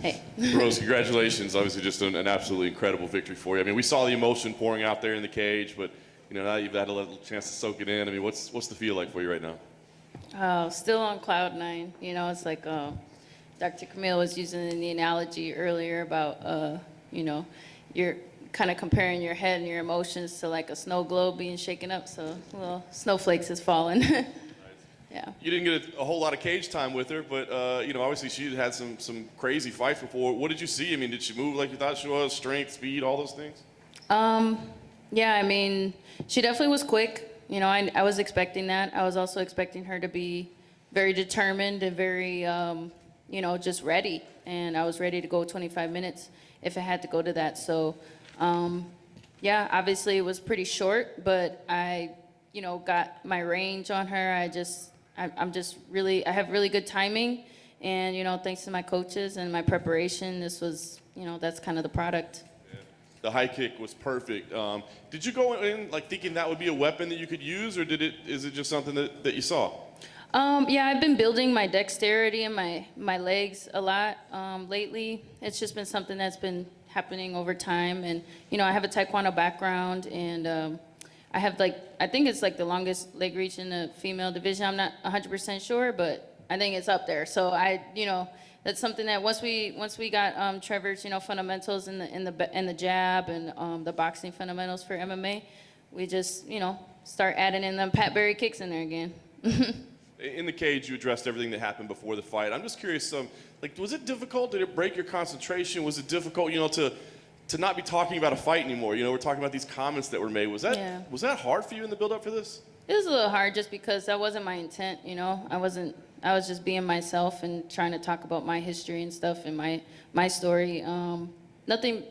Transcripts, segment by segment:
Hey. Rose, congratulations. Obviously just an absolutely incredible victory for you. I mean, we saw the emotion pouring out there in the cage, but now you've had a little chance to soak it in. I mean, what's the feel like for you right now? Still on cloud nine. It's like Dr. Camille was using the analogy earlier about, you're kind of comparing your head and your emotions to like a snow globe being shaken up. So little snowflakes is falling. Yeah. You didn't get a whole lot of cage time with her, but obviously she had some crazy fights before. What did you see? I mean, did she move like you thought she was? Strength, speed, all those things? Yeah, I mean, she definitely was quick. I was expecting that. I was also expecting her to be very determined and very, just ready. And I was ready to go 25 minutes if it had to go to that. So, yeah, obviously it was pretty short, but I, got my range on her. I have really good timing. And, thanks to my coaches and my preparation, this was, that's kind of the product. The high kick was perfect. Did you go in like thinking that would be a weapon that you could use, or is it just something that you saw? Yeah, I've been building my dexterity and my legs a lot lately. It's just been something that's been happening over time. And, I have a Taekwondo background, and I have I think it's like the longest leg reach in the female division. I'm not 100% sure, but I think it's up there. So that's something that once we got Trevor's fundamentals in the jab and the boxing fundamentals for MMA, we just start adding in them Pat Barry kicks in there again. In the cage, you addressed everything that happened before the fight. I'm just curious, was it difficult? Did it break your concentration? Was it difficult, to not be talking about a fight anymore? We're talking about these comments that were made. Was that hard for you in the build-up for this? It was a little hard just because that wasn't my intent. I was just being myself and trying to talk about my history and stuff and my story. Nothing,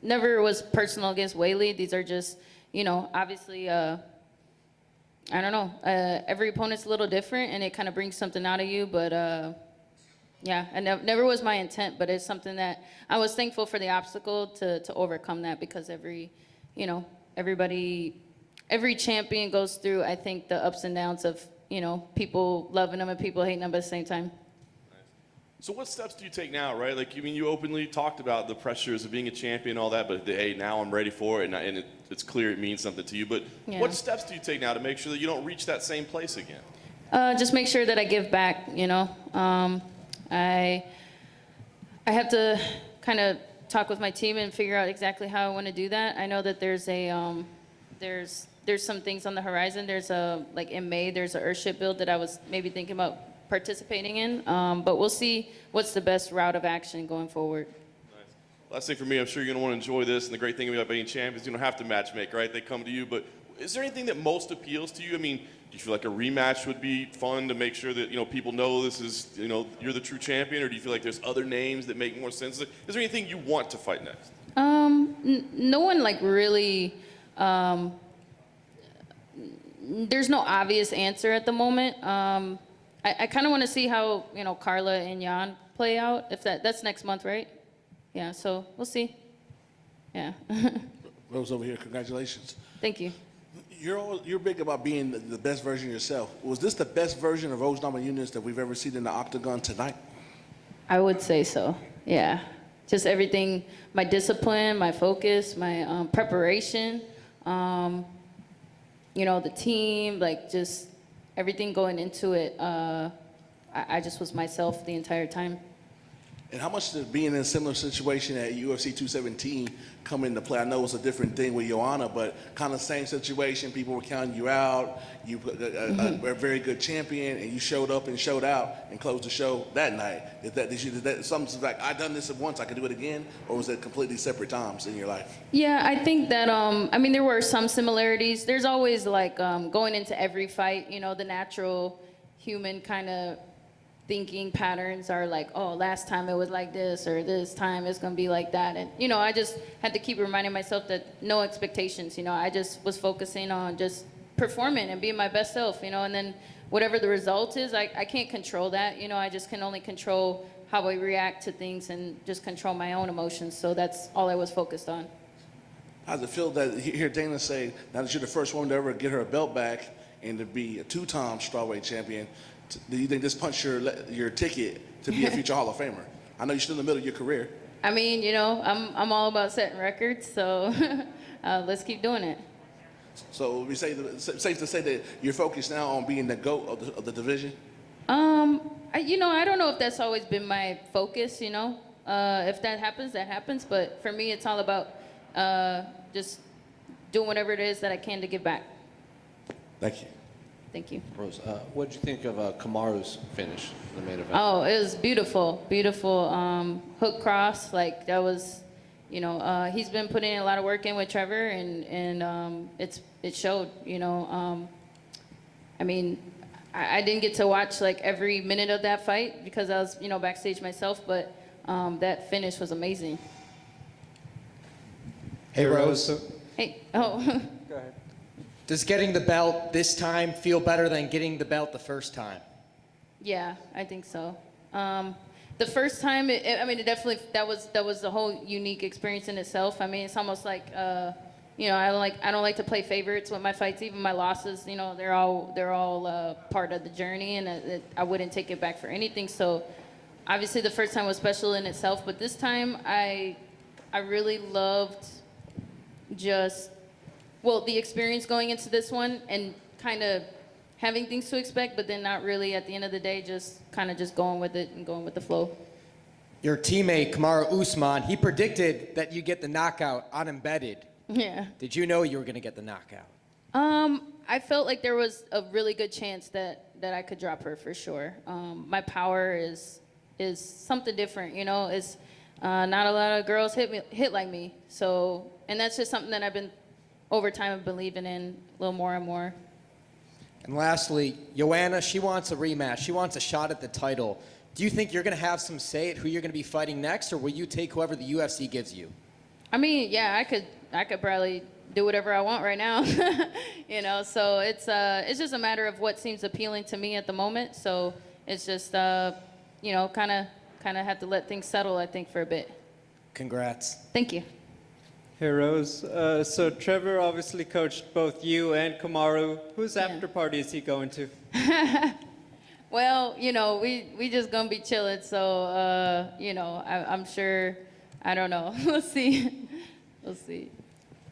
never was personal against Weili. These are just, obviously, I don't know. Every opponent's a little different, and it kind of brings something out of you. But yeah, and never was my intent. But it's something that I was thankful for the obstacle to overcome that, because every champion goes through, I think, the ups and downs of people loving them and people hating them at the same time. So what steps do you take now, right? You openly talked about the pressures of being a champion and all that, but hey, now I'm ready for it, and it's clear it means something to you. But yeah. What steps do you take now to make sure that you don't reach that same place again? Just make sure that I give back, I have to kind of talk with my team and figure out exactly how I want to do that. I know that there's some things on the horizon. There's in May, there's a Earthship build that I was maybe thinking about participating in, but we'll see what's the best route of action going forward. Nice. Last thing for me, I'm sure you're going to want to enjoy this, and the great thing about being champions, you don't have to matchmake, right? They come to you, but is there anything that most appeals to you? I mean, do you feel like a rematch would be fun to make sure that, people know this is, you're the true champion, or do you feel like there's other names that make more sense? Is there anything you want to fight next? No one really, there's no obvious answer at the moment. I kind of want to see how, Carla and Jan play out. If that's next month, right? Yeah, so we'll see. Yeah. Rose over here, congratulations. Thank you. You're big about being the best version of yourself. Was this the best version of Rose Namajunas that we've ever seen in the octagon tonight? I would say so, yeah. Just everything, my discipline, my focus, my preparation, the team, just everything going into it. I just was myself the entire time. And how much did being in a similar situation at UFC 217 come into play? I know it's a different thing with Joanna, but kind of same situation. People were counting you out. You were a very good champion, and you showed up and showed out and closed the show that night. Is that something like, I've done this once, I could do it again? Or was it completely separate times in your life? Yeah, I think that, there were some similarities. There's always going into every fight, the natural human kind of thinking patterns are like, oh, last time it was like this, or this time it's gonna be like that. And, I just had to keep reminding myself that no expectations, I just was focusing on just performing and being my best self, and then whatever the result is, I can't control that, I just can only control how I react to things and just control my own emotions. So that's all I was focused on. How does it feel that hear Dana say, now that you're the first woman to ever get her belt back and to be a two-time strawweight champion, do you think this punched your ticket to be a future Hall of Famer? I know you're still in the middle of your career. I mean, I'm all about setting records, so let's keep doing it. So we safe to say that you're focused now on being the GOAT of the division? I don't know if that's always been my focus, If that happens, that happens. But for me, it's all about just doing whatever it is that I can to give back. Thank you. Thank you. Rose, what did you think of Kamaru's finish in the main event? Oh, it was beautiful, beautiful hook cross. Like that was, he's been putting in a lot of work in with Trevor, and it showed. I mean, I didn't get to watch like every minute of that fight because I was, backstage myself, but that finish was amazing. Hey, Rose. Hey, oh. Go ahead. Does getting the belt this time feel better than getting the belt the first time? Yeah, I think so. The first time, it definitely that was a whole unique experience in itself. I mean, it's almost like I don't like to play favorites with my fights, even my losses. They're all part of the journey, and I wouldn't take it back for anything. So, obviously, the first time was special in itself, but this time I really loved the experience going into this one and kind of having things to expect, but then not really at the end of the day, just kind of just going with it and going with the flow. Your teammate, Kamaru Usman, he predicted that you get the knockout on Embedded. Yeah. Did you know you were going to get the knockout? I felt like there was a really good chance that I could drop her for sure. My power is something different, It's not a lot of girls hit like me. So, and that's just something that I've been over time believing in a little more and more. And lastly, Joanna, she wants a rematch. She wants a shot at the title. Do you think you're going to have some say at who you're going to be fighting next, or will you take whoever the UFC gives you? I mean, yeah, I could probably do whatever I want right now, So it's just a matter of what seems appealing to me at the moment. So it's just kind of have to let things settle, I think, for a bit. Congrats. Thank you. Hey, Rose. So Trevor obviously coached both you and Kamaru. Whose after party is he going to? Well, we just gonna be chilling. So, I'm sure. I don't know. We'll see. We'll see.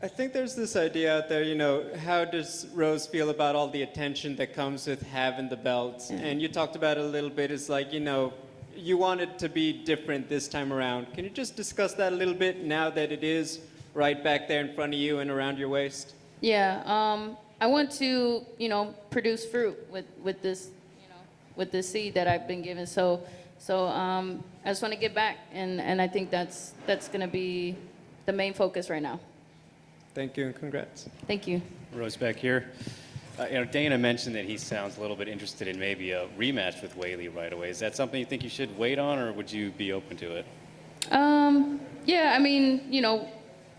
I think there's this idea out there, how does Rose feel about all the attention that comes with having the belts? Yeah. And you talked about it a little bit. It's like, you want it to be different this time around. Can you just discuss that a little bit now that it is right back there in front of you and around your waist? Yeah. I want to, produce fruit with this, with this seed that I've been given. So I just want to get back, and I think that's gonna be the main focus right now. Thank you and congrats. Thank you. Rose back here. Dana mentioned that he sounds a little bit interested in maybe a rematch with Weili right away. Is that something you think you should wait on, or would you be open to it? Yeah, I mean,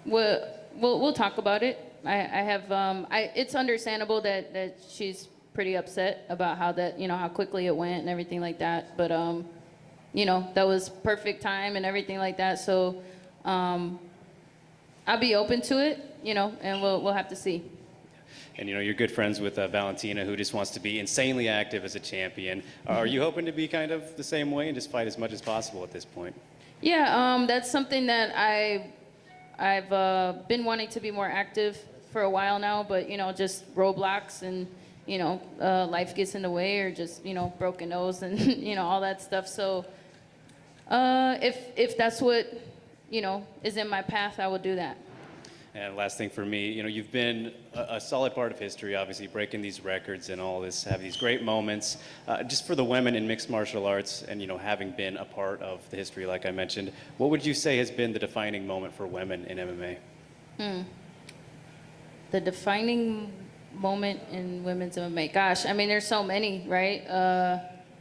we'll talk about it. It's understandable that she's pretty upset about how quickly it went and everything like that. But that was perfect time and everything like that. So I'll be open to it, and we'll have to see. And you're good friends with Valentina, who just wants to be insanely active as a champion. Are you hoping to be kind of the same way and just fight as much as possible at this point? Yeah, that's something that I've been wanting to be more active for a while now, but just roadblocks and life gets in the way, or just broken nose and all that stuff. So if that's what is in my path, I will do that. And last thing for me, you've been a solid part of history, obviously breaking these records and all this, have these great moments. Just for the women in mixed martial arts, and having been a part of the history, like I mentioned, what would you say has been the defining moment for women in MMA? The defining moment in women's MMA. Gosh, I mean, there's so many, right?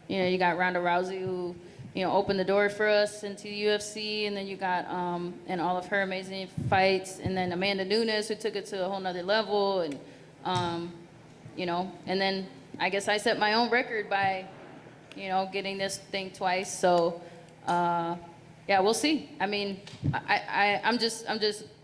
You got Ronda Rousey, who opened the door for us into the UFC, and then you got and all of her amazing fights, and then Amanda Nunes, who took it to a whole nother level, and and then I guess I set my own record by getting this thing twice. So yeah, we'll see. I mean, I'm just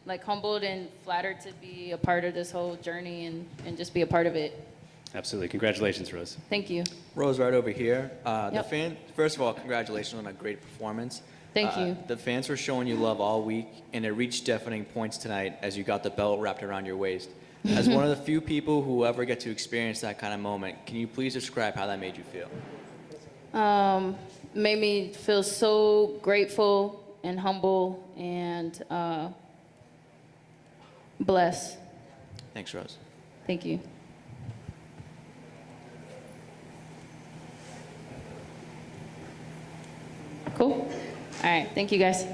like humbled and flattered to be a part of this whole journey and just be a part of it. Absolutely. Congratulations, Rose. Thank you. Rose, right over here. Yep. First of all, congratulations on a great performance. Thank you. The fans were showing you love all week, and it reached deafening points tonight as you got the belt wrapped around your waist. As one of the few people who ever get to experience that kind of moment, can you please describe how that made you feel? Made me feel so grateful and humble and blessed. Thanks, Rose. Thank you. Cool. All right. Thank you, guys.